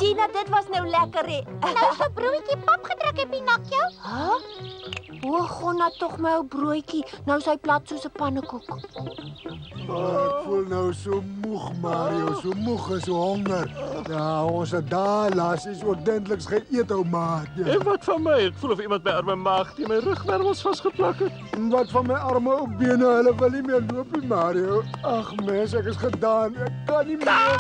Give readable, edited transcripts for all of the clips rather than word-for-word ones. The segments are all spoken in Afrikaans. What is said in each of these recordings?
Gina, dit was nou lekker, hè? Nou is 'n broodjie pap gedruk in Pinocchio. Huh? O, gonna tog my ou broodjie. Nou is hy plat soos 'n pannekoek. Ek voel nou so moeg, Mario, so moeg en so honger. Ja, ons het daar laas is ordentliks geëet, ou maat. Ja. En wat van my? Ek voel of iemand my arme maag teen my rugwervels vasgeplak het. En wat van my arme ou bene, hulle wil nie meer loop nie, Mario. Ag mens, ek is gedaan. Ek kan nie meer.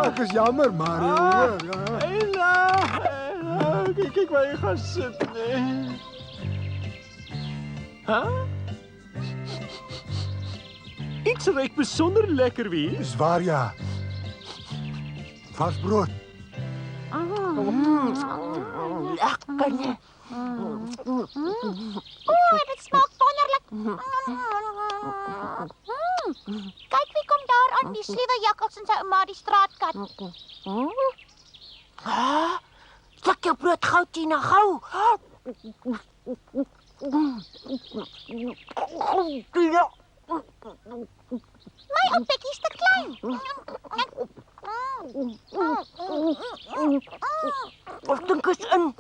Ek is jammer, Mario. Ja. Ella, kyk waar jy gaan sit. Iets ruik besonder lekker, wie? Dis waar, ja. Vars brood. Lekker, nee. Dit smaak wonderlik. Kyk wie kom daar aan, die sliewe jakkals en sy ouma die straatkat. Sak jou brood gou, Tina, gou. My ou Bekkie is te klein. Of dink is in.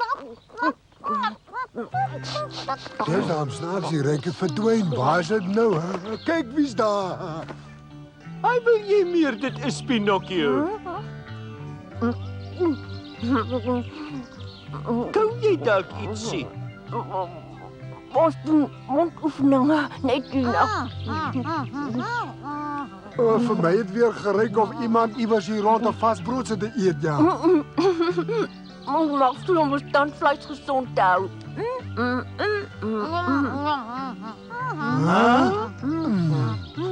Dis hom snaaks, die reuk het verdwyn. Waar is dit nou? Hè? Kyk wie's daar. Ai, wil jy meer? Dit is Pinocchio. Kan jy dalk iets sien? Ons doen mondoefeninge, net Tina. Vir my het weer geryk of iemand iewers hier rond 'n vars brood sit te eet, ja. Ons mag toe om ons tandvleis gesond te hou.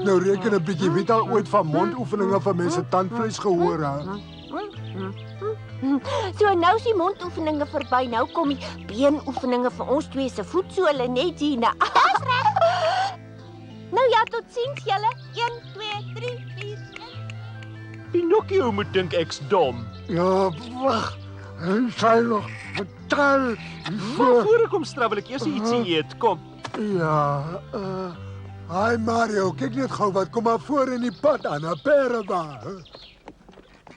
Nou reken 'n bietjie, weet al ooit van mondoefeninge vir mense tandvleis gehoor, hè? So nou is die mondoefeninge verby. Nou kom die beenoefeninge vir ons twee se voetsole, net Gina. Dis reg. Nou ja, totsiens julle. 1 2 3 4. Pinocchio moet dink ek's dom. Ja, wag. En sy nog betal. Maar voor ek kom strabbel ek eers ietsie eet. Kom. Ja, hi Mario, kyk net gou wat kom maar voor in die pad aan, 'n pereba.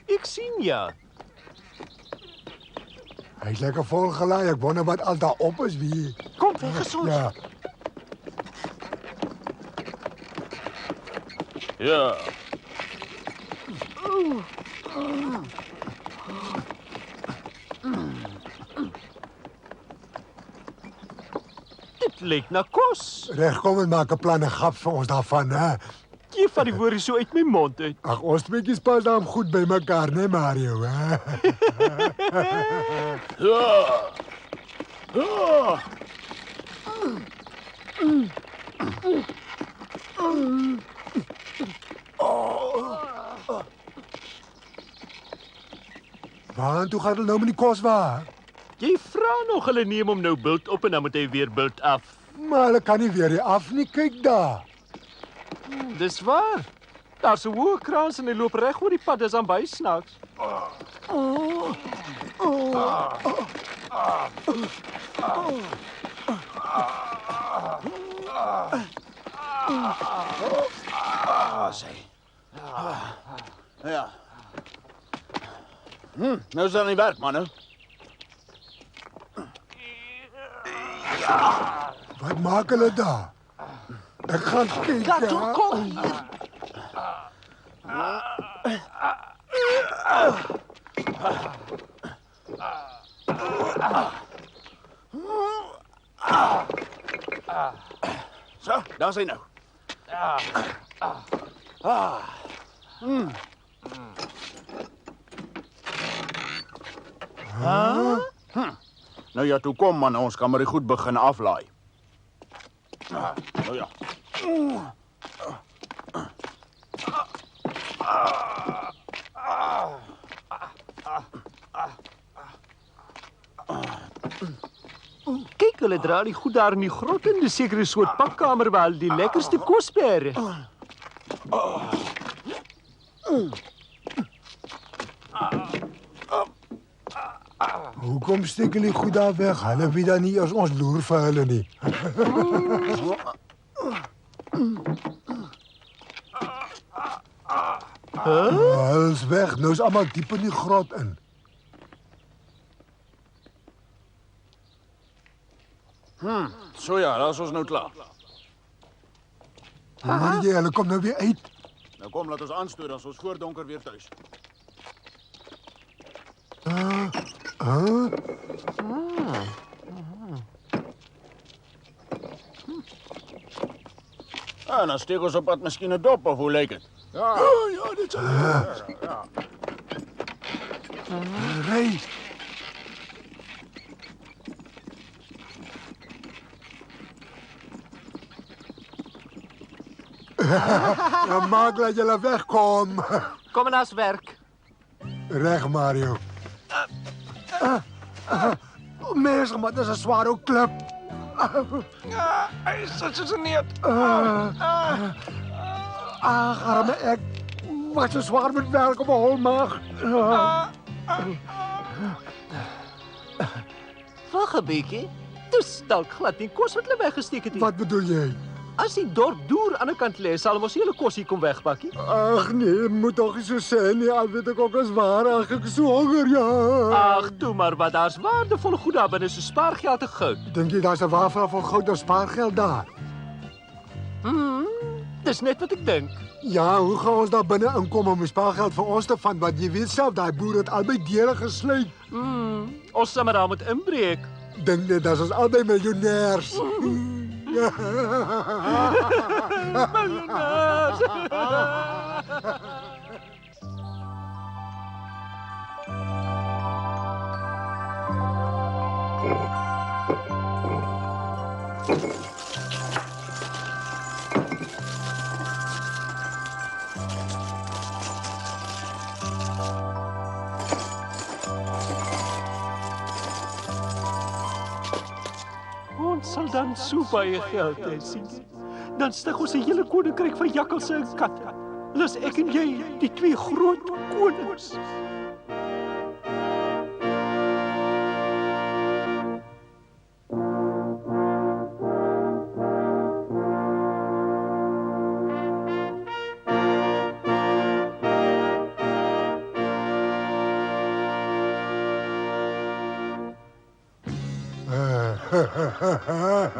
Ek sien ja. Hy's lekker vol gelaai. Ek wonder wat al daar op is, wie. Kom, weggesons. Ja. Ja. Dit lyk na kos. Reg, kom en maak 'n plan en gap vir ons daarvan, hè. Jy vat die woorde so uit my mond uit. Ag, ons tweeetjies pas dan goed by mekaar, né, Mario, hè? Ja. Ja. Waar toe gaan hulle nou met die kos waar? Jy vra nog hulle neem hom nou bult op en dan moet hy weer bult af. Maar hulle kan nie weer hier af nie, kyk daar. Dis waar. Daar's 'n hoë kraans en hy loop reg oor die pad, dis aan by snaaks. Ja. Nou is dat niet werk, man. Wat maak hulle daar? Ek gaan kyk. Daartoe kom hier. Zo, daar is hij nou. Nou ja, toe kom man, ons kan maar goed begin aflaai. Nou ja. Kyk, hulle dra die goed daar in die grot in. Dis seker 'n soort pakkamer waar hulle die lekkerste kos bêre. Hoekom steek hulle goed daar weg? Hulle weet dan nie as ons loer vir hulle nie. Hulle is weg. Nou is almal diep in die grot in. So ja, daar is ons nou klaar. Hoor jy, hulle kom nou weer uit. Nou kom, laat ons aanstoot, dan is ons voor donker weer thuis. En dan steek ons op pad miskien 'n dop, of hoe lyk dit? Ja, dit sal ja. Ry. Ja, maak dat julle wegkom. Kom en as werk. Reg, Mario. Mense, maar dis 'n swaar ou klip. Hy is soos 'n neet. Arme ek. Wat so swaar met werk op 'n hol maag. Wag 'n bietjie. Dis dalk glad nie kos wat hulle weggesteek het nie. Wat bedoel jy? As die dorp deur aan die ander kant lê, sal ons hele kos hier kom wegpakkie. Ag nee, moet tog nie so sê nie. Al weet ek ook is waar. Ag, ek is so honger, ja. Ag, toe maar, wat daar's waardevolle goed daar binne, so spaargeld en goud. Dink jy daar's 'n waarvan van goud of spaargeld daar? Dis net wat ek dink. Ja, hoe gaan ons daar binne inkom om die spaargeld vir ons te vind? Want jy weet self, daai boer het albei deure gesluit. Ons sal maar daar moet inbreek. Dink net, dat is albei miljonairs. Ons sal dan so baie geld hê, sien. Dan stig ons 'n hele koninkryk van jakkalse en katte. Dis ek en jy, die twee groot konings.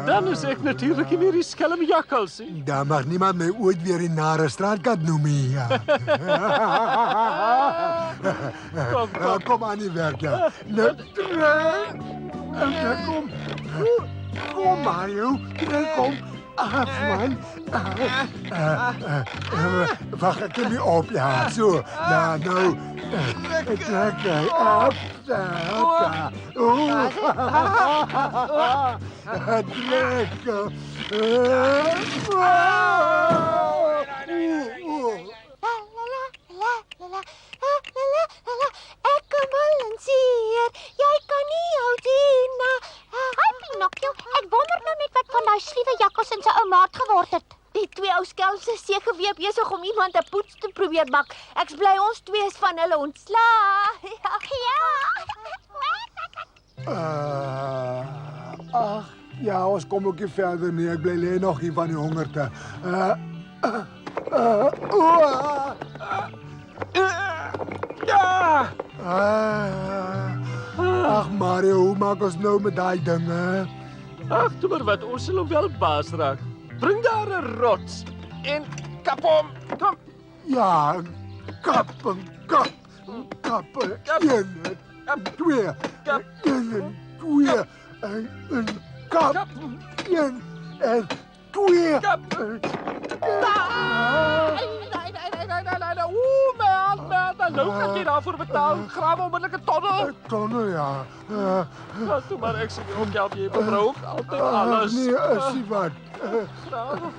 Dan is ek natuurlik nie meer die skelm jakkals nie. Daar mag niemand my ooit weer die nare straatkat noem nie. Ja. Kom aan die werk, ja. Nou, kom. Kom, Mario. Kom. Man. Wacht, ek kom nie op, ja. So, ja, nou. Trek jy op. Trek. Ek kom balanseer. Jy kan nie hou doen na. Hi Pinocchio, ek wonder nou net wat van daai sliewe jakkals en sy ou maat geword het. Die twee ou skelms is seker weer besig om iemand 'n poets te probeer bak. Ek's bly ons twee is van hulle ontslaa. Ja. Ag, ja, ons kom ook nie verder nie. Ek bly lê nog hier van die hongerte. Ja! Ag Mario, hoe maak ons nou met daai dinge? Ag, toe maar wat, ons sal hom wel baas raak. Bring daar 'n rots en kap hom. Kom. Ja, kap. 1, 2, 1, 2, en kap. 1 en 2. Kap. Oeh, man, nou kan jy daarvoor betaal. Grawe onmiddellik 'n tonnel. Tonne, ja. Ja, toe maar ek sê ook help jy bevrou altyd alles. Nee, is nie wat. Grawe.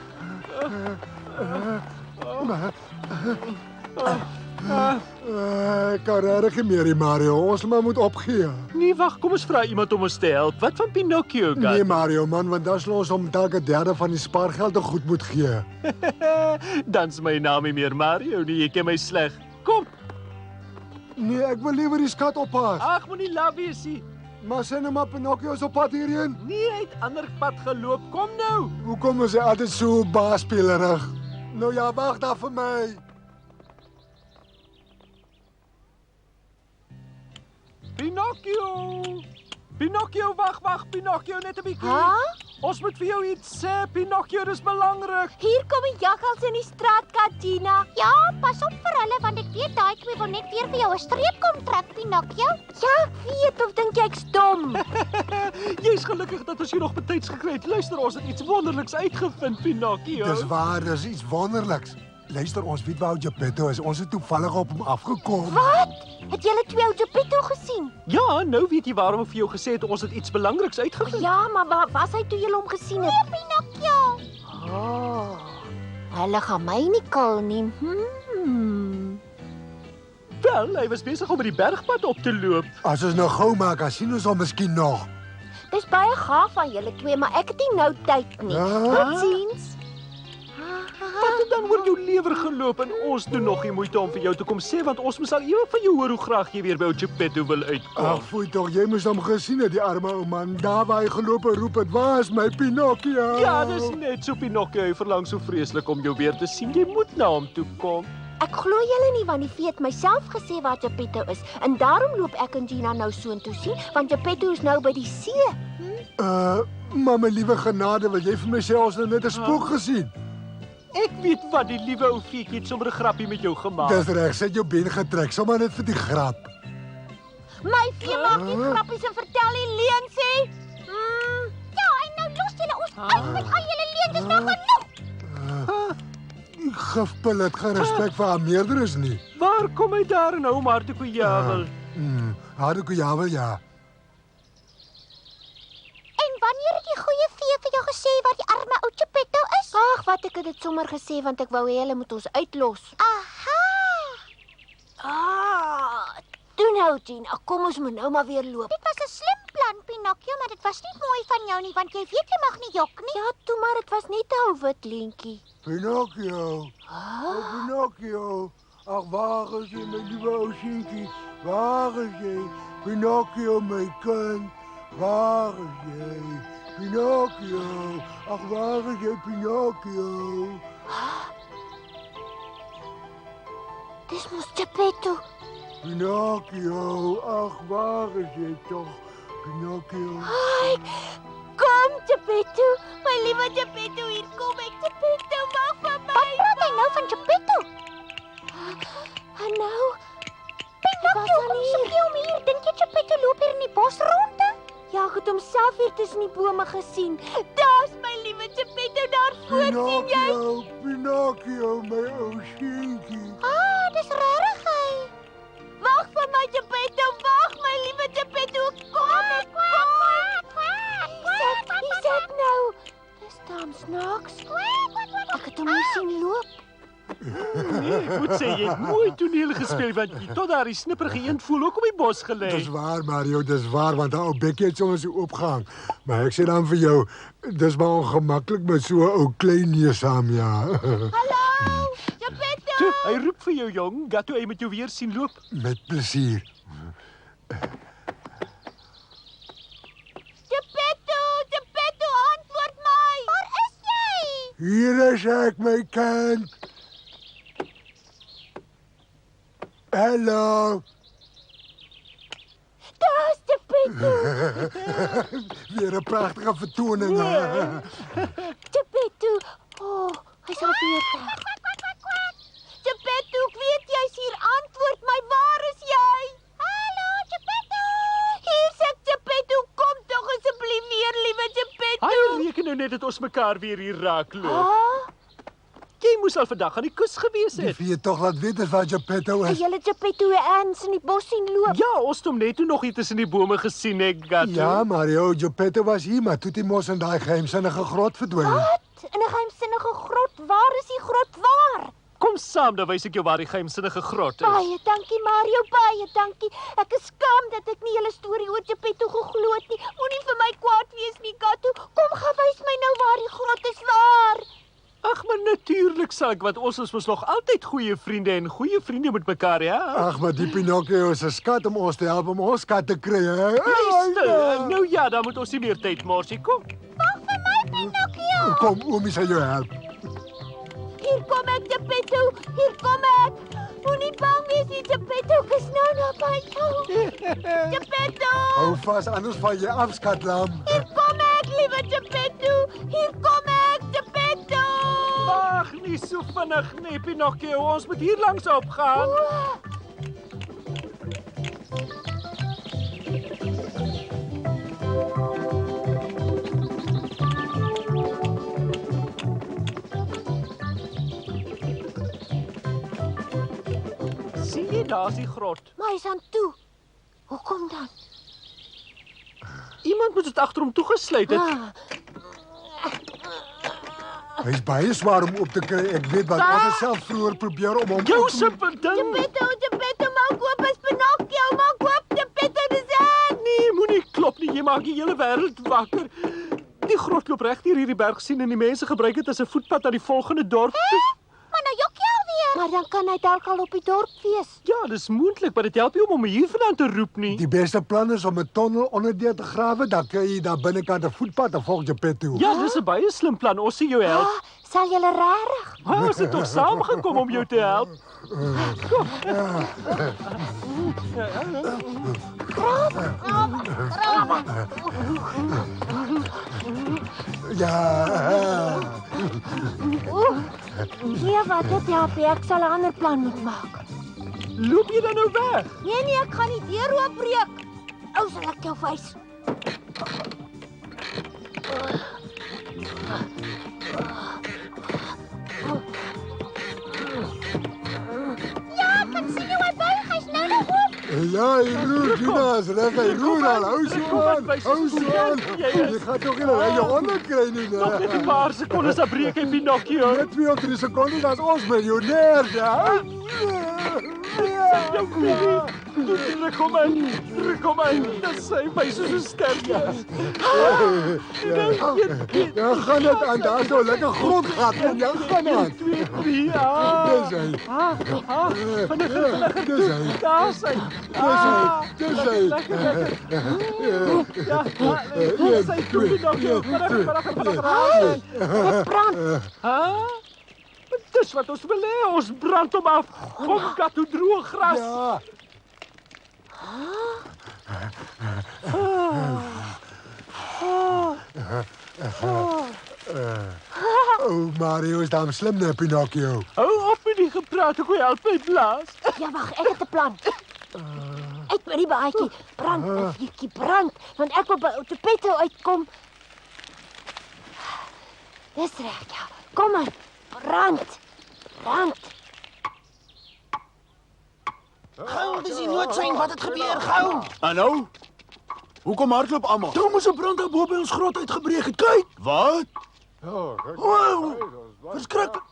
Ek kan regtig nie meer, Mario. Ons moet opgee. Nee, wag, kom ons vra iemand om ons te help. Wat van Pinocchio, gat? Nee, Mario, man, want dan sal ons hom dalk 'n derde van die spaargeld te goed moet gee. Dan's my naam nie meer Mario nie, jy ken my sleg. Kom. Nee, ek wil liewer die skat oppas. Ag, moenie laf wees nie. Maar sê nou maar Pinocchio is op pad hierheen. Nee, hy het ander pad geloop. Kom nou. Hoekom is hy altyd so baasspelerig? Nou ja, wag daar vir my. Pinocchio! Pinocchio, wag, Pinocchio, net 'n bietjie. Ha? Ons moet vir jou iets sê, Pinocchio, dis belangrik. Hier kom die jakkals in die straat, Katina. Ja, pas op vir hulle want ek weet daai twee wil net weer vir jou 'n streep kom trek, Pinocchio. Ja, ek weet of dink jy ek's dom? Jy's gelukkig dat ons jou nog betyds gekry het. Luister, ons het iets wonderliks uitgevind, Pinocchio. Dis waar, dis iets wonderliks. Luister, ons weet waar Geppetto is. Ons het toevallig op hom afgekom. Wat? Het julle twee ou Geppetto gesien? Ja, nou weet jy waarom ek vir jou gesê het ons het iets belangriks uitgevind. Ja, maar waar was hy toe julle hom gesien het? Nee, Pinocchio. Oh, hulle gaan my nie kil nie. Wel, hy was besig om met die bergpad op te loop. As ons nou gou maak, dan sien ons hom miskien nog. Dis baie gaaf van julle twee, maar ek het nie nou tyd nie. Totsiens. Wat het dan oor jou lewer geloop en ons doen nog nie moeite om vir jou te kom sê want ons moet al ewe van jou hoor hoe graag jy weer by ou Geppetto wil uitkom. Ag, foei tog, jy moes hom gesien het, die arme ou man. Daar waar hy geloop en roep het, "Waar is my Pinocchio?" Ja, dis net so Pinocchio, hy verlang so vreeslik om jou weer te sien. Jy moet na hom toe kom. Ek glo julle nie want die vee het myself gesê waar Geppetto is en daarom loop ek en Gina nou soontoe sien want Geppetto is nou by die see. Maar my liewe genade, wil jy vir my sê ons het net 'n spook gesien? Ek weet wat die liewe ou feetjie het sommer 'n grappie met jou gemaak. Dis reg, sy het jou been getrek, sommer net vir die grap. My vee maak nie grappies en vertel nie leuns hè. Ja, en nou los julle ons uit met al julle leuns, dis nou genoeg. Die gifpil het geen respek vir haar meerderes nie. Waar kom hy daar en hou maar te kojawel? Hardekojavel, ja. En wanneer het die goeie vee vir jou gesê waar die arme ou Geppetto is? Ag, wat ek het dit sommer gesê want ek wou hê hulle moet ons uitlos. Aha. Toe nou Gina, kom ons moet nou maar weer loop. Dit was 'n slim plan, Pinocchio, maar dit was nie mooi van jou nie want jy weet jy mag nie jok nie. Ja, toe maar dit was net 'n ou wit leentjie. Pinocchio. Oh, Pinocchio. Ag, waar is jy, my liewe ou seentjie? Waar is jy? Pinocchio, my kind. Waar is jy? Pinocchio. Ag, waar is jy, Pinocchio? Dis mos Geppetto. Pinocchio. Ag, waar is jy toch? Pinocchio. Ai, kom Geppetto. My liewe Geppetto, hier kom ek. Geppetto, wag vir my. Wat praat hy nou van Geppetto? En nou? Pinocchio, kom soek jy hom hier. Dink jy Geppetto loop hier in die bos rond? Ja, ek het homself hier tussen die bome gesien. Daar's my liewe Geppetto daar voor, sien jy? Pinocchio, my ou seentjie. Dis regtig hy. Wag vir my Geppetto, wag my liewe Geppetto. Kom. Hy sê nou. Dis staan snaaks. Ek het hom nie sien loop. Nee, ek moet sê jy het mooi toneel gespeel want jy tot daar die snipperige eend voel ook op die bos gelê. Dis waar, Mario, dis waar, want haar ou bekkie het soms so oopgehang. Maar ek sê dan vir jou, dis maar ongemaklik met so 'n ou klein neus saam, ja. Hallo, Geppetto. Toe, hy roep vir jou jong, gatto hy met jou weer sien loop. Met plesier. is ek, my kind. Hallo. Daar's Geppetto. Weer 'n pragtige vertoning. Geppetto. Oh, hy's al weer daar. Geppetto, ek weet jy's hier. Antwoord my, waar is jy? Hallo, Geppetto. Hier sê Geppetto, kom tog asseblief weer, liewe Geppetto. Hy reken nou net dat ons mekaar weer hier raakloop. Ah, Jy moes al vandag aan die kus gewees Die het. vir tog laat weet is wat Geppetto het is. julle Geppetto eens in die bos sien loop? Ja, ons het hom net toe nog hier tussen die bome gesien, ek gat. Ja, Mario, Geppetto was hier, maar toe het hy mos in daai geheimsinnige grot verdwyn. Wat? In 'n geheimsinnige grot? Waar is die grot? Waar? Kom saam, dan wys ek jou waar die geheimsinnige grot is. Baie dankie, Mario, baie dankie. Ek is skaam dat ek nie julle storie oor Geppetto geglo het nie. Moenie vir my kwaad wees nie, Gato. Kom, gaan wys my nou waar die grot is. Waar? Ag, maar natuurlik sal ek, want ons is mos nog altyd goeie vriende en goeie vriende met mekaar, ja. Ag, maar die Pinocchio is 'n skat om ons te help om ons skat te kry, hè? Luister, nou ja, dan moet ons nie meer tyd mors nie. Kom. Wag vir my, Pinocchio. Kom, oomie sal jou help. Hier kom ek, Geppetto. Hier kom ek. Moenie bang wees nie, Geppetto. Ek is nou naby jou. Geppetto. Hou vas, anders val jy af, skatlam. Hier kom ek, liewe Geppetto. Hier kom ek, Geppetto. Wag, nie so vinnig nie, Pinocchio. Ons moet hier langs opgaan. Sien jy, daar's die grot. Maar hy's aan toe. Hoekom dan? Iemand moet dit agter hom toegesluit het. Hy's baie swaar om oop te kry. Ek weet wat ons het self vroeër probeer om hom Jou oop te simpel ding. Geppetto, maak oop as Pinocchio. Maak oop, Geppetto, dis ek. Nee, moenie klop nie. Jy maak die hele wêreld wakker. Die grot loop reg deur hierdie berg sien en die mense gebruik dit as 'n voetpad na die volgende dorp toe. Maar nou jok jy alweer. Maar dan kan hy dalk al op die dorp wees. Ja, dis moontlik, maar dit help nie om hom hiervandaan te roep nie. Die beste plan is om 'n tonnel onderdeur te grawe, dan kry jy daar binnekant 'n voetpad en volg Geppetto. Ja, dis 'n baie slim plan. Ons sien jou help. Ah, sal julle regtig? Ons het toch saamgekom om jou te help. Ja. Nee, wat dit help, ek sal 'n ander plan moet maak. Loop jy dan nou weg? Nee, ek gaan die deur oopbreek. Ou, sal ek jou wys. Ja, jy roer, Gina, is reg, hy roer al. Hou so aan, hou so aan. Jy gaan toch nie dat jy onder kry nie, Nog net nee. 'n paar sekondes dan breek hy Pinocchio. Net 2 of 3 sekondes, dan is ons miljonêers, ja. Jou baby. Druk hom in. Dat sy my soos 'n ster. Ja, gaan dit aan, daar is nou lekker grondgat, en jy gaan aan. 2, 3, ja. Dis hy, Vinniger. dis hy, Daar sy. dis hy. Ja, sy toe Pinocchio. Brand. Dis wat ons wil hê, ons brand hom af. Kom kat toe droog gras. Ja. Oh, Mario is daarom slim, né, Pinocchio. Hou op met die gepraat, ek wil help my blaas. Ja, wag, ek het 'n plan. Uit met die baadjie. Brand, 'n vuurtjie brand, want ek wil by Geppetto uitkom. Dis reg, ja. Kom aan. Brand. Gou, dis die noodsein, wat het gebeur? Gou. En nou? Hoekom hardloop almal? Daar moes 'n brand daar bo by ons grot uitgebreek het. Kyk. Wat? Wow. Verskriklik.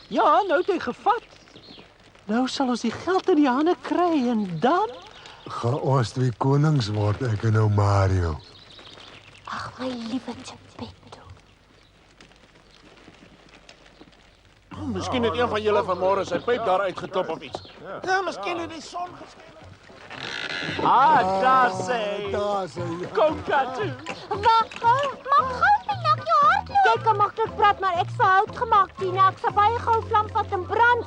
Ja, nou het hy gevat. Nou sal ons die geld in die hande kry en dan Gaan ons 2 konings word, ek en nou Mario. Ag, my liewe Geppetto. Miskien het een van julle vanmôre sy pyp daar uitgeklop of iets. Ja, miskien het die son geskyn. daar sê hy. Daar sê hy. Kom kat toe. Wag, maak gou Pinocchio hardloop. Jy kan maklik praat, maar ek sal hout gemaak, Tina. Ek sal baie gou vlam vat en brand.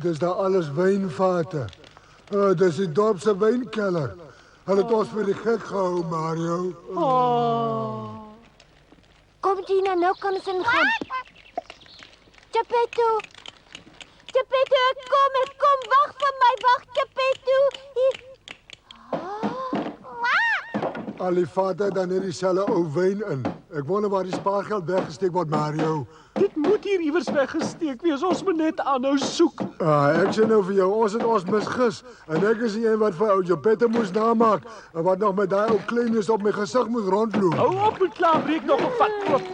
Dis daar alles wynvate. Dis die dorp se wynkelder. Hulle het ons vir die gek gehou, Mario. Kom, Tina, nou kan ons ingaan. Geppetto, ek kom. Wag vir my, wag, Geppetto. Al die vate het dan net dieselfde ou wyn in. Ek wonder waar die spaargeld weggesteek word, Mario. Dit moet hier iewers weggesteek wees. Ons moet net aanhou soek. Ek sê nou vir jou, ons het ons misgis. En ek is die een wat vir ou Geppetto moes namaak. En wat nog met daai ou kleinies op my gesig moet rondloop. Hou op met klaarbreek nog 'n vat klop.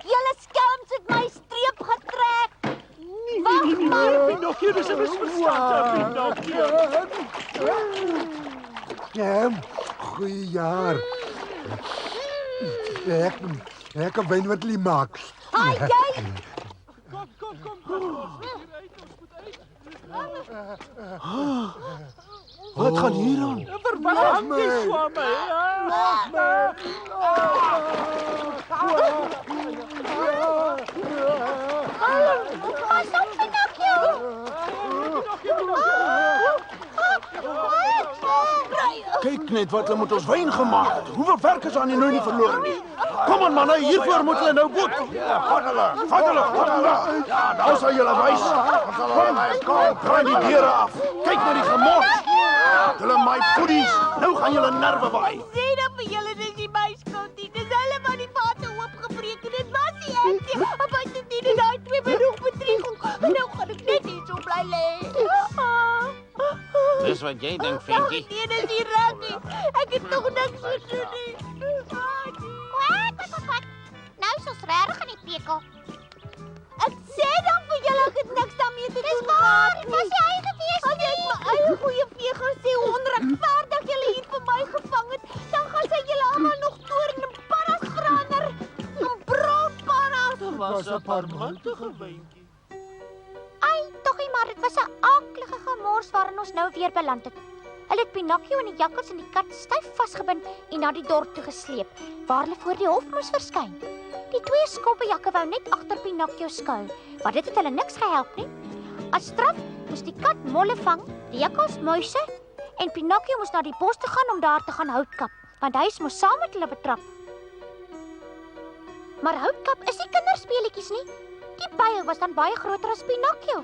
Julle skelms het my streep getrek. Nee, Pinocchio, dis 'n misverstand, Pinocchio. Ja, goeie jaar. Ek kan wyn wat jy maak. Haai, jy! Kom. Wat gaan hier aan? Verwag my so my. Pas op, Pinocchio. Kyk net wat hulle met ons wyn gemaak het. Hoeveel werk is aan die nou nie verloor nie. Kom aan manne, hiervoor moet hulle nou boet. Ja, vat hulle. Ja, nou sal julle wys. Ons sal hulle wys. Kom, Draai die deure af. Kyk na die gemors. hulle my voedies. Nou gaan julle nerve waai. Sê dan vir julle dis nie my skuld nie. Dis hulle wat die vate oopgebreek het. Dit was nie ek nie. Maar dit het nie daai twee my nog bedrieging. En nou gaan ek net hier so bly lê. Dis wat jy dink, ventjie. Nee, dis nie reg nie. Ek het nog niks gedoen nie. Kwak. Nou is ons regtig in die pekel. Ek sê dan vir julle ek het niks daarmee te doen. Dis waar, dit was jy eie gewees. As ek my eie goeie vee gaan sê onregverdig julle hier vir my gevang het, dan gaan sy julle almal nog toorn en pannas verander. En broodpannas. Was 'n parmantige wyntjie. Ai, toggie maar, dit was 'n aaklige gemors waarin ons nou weer beland het. Hulle het Pinocchio en die jakkals en die kat styf vasgebind en na die dorp toe gesleep, waar hulle voor die hof moes verskyn. Die twee skoppejakke wou net agter Pinocchio skuil, maar dit het hulle niks gehelp nie. As straf moes die kat molle vang, die jakkals muise en Pinocchio moes na die bos toe gaan om daar te gaan hout kap, want hy moes saam met hulle betrap. Maar houtkap is nie kinderspeletjies nie. Die pyl was dan baie groter as Pinocchio.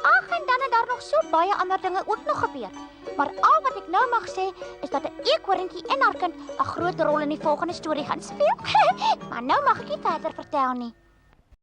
Ag, en dan het daar nog so baie ander dinge ook nog gebeur. Maar al wat ek nou mag sê, is dat 'n eekhorentjie en haar kind 'n groot rol in die volgende storie gaan speel. Maar nou mag ek nie verder vertel nie.